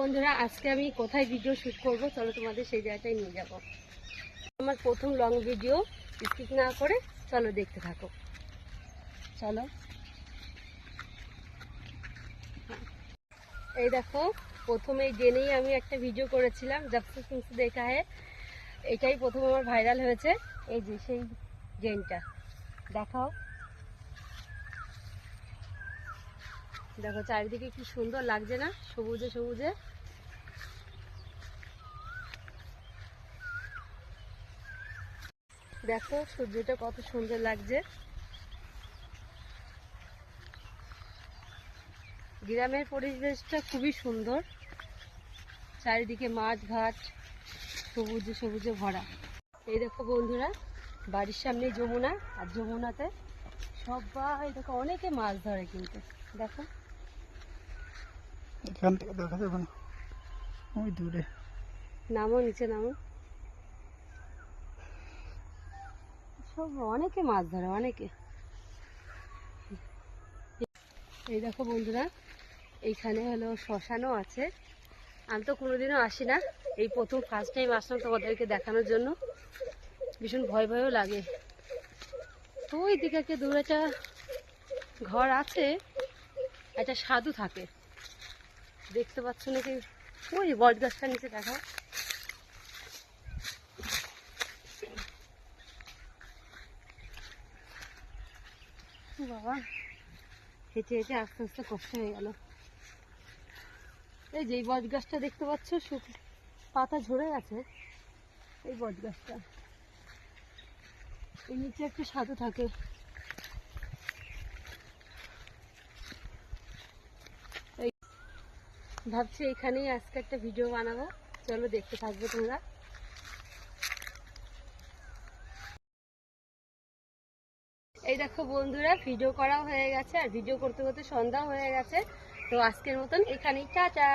বন্ধুরা, আজকে আমি কোথায় ভিডিও শ্যুট করব চলো তোমাদের সেই জায়গাটায় নিয়ে যাব। আমার প্রথম লং ভিডিও, স্কিপ না করে চলো দেখতে থাকো। চলো, এই দেখো প্রথমে জেনেই আমি একটা ভিডিও করেছিলাম, জবসে তুমসে দেখা है, এটাই প্রথম আমার ভাইরাল হয়েছে। এই যে সেই জেনটা দেখাও, দেখো চারিদিকে কি সুন্দর লাগছে না, সবুজে সবুজে। দেখো সূর্যটা কত সুন্দর লাগছে। গ্রামের পরিবেশটা খুবই সুন্দর, চারিদিকে মাঠ ঘাট সবুজে সবুজে ভরা। এই দেখো বন্ধুরা, বাড়ির সামনে যমুনা, আর যমুনাতে সবাই দেখো অনেকে মাছ ধরে, কিন্তু দেখো এখান থেকে দেখা যাবে না, ওই দূরে। নামো, নিচে নামো। সব অনেকে মাছ ধরে, অনেকে। এই দেখো বন্ধুরা, এইখানে হলো শ্মশানও আছে। আমি তো কোনোদিনও আসি না, এই প্রথম ফার্স্ট টাইম আসলাম তোমাদেরকে দেখানোর জন্য। ভীষণ ভয় ভয়ও লাগে। তো ওই দিকে একটা দূরে একটা ঘর আছে, একটা সাধু থাকে, দেখতে পাচ্ছ নাকি? ওই বট গাছটার নিচে দেখা। বাবা, হেঁটে হেঁটে আস্তে আস্তে কষ্ট হয়ে গেল। এই যে বট গাছটা দেখতে পাচ্ছ, পাতা ঝরে গেছে। এই বট গাছটা, এর নিচে একটু সাধু থাকে। এই ভাবছি এখানেই আজকে একটা ভিডিও বানাবো, চলো দেখতে থাকবে তোমরা। এই দেখো বন্ধুরা, ভিডিও করা হয়ে গেছে, আর ভিডিও করতে করতে সন্ধ্যা হয়ে গেছে। তো আজকের মতন এখানেই টাটা।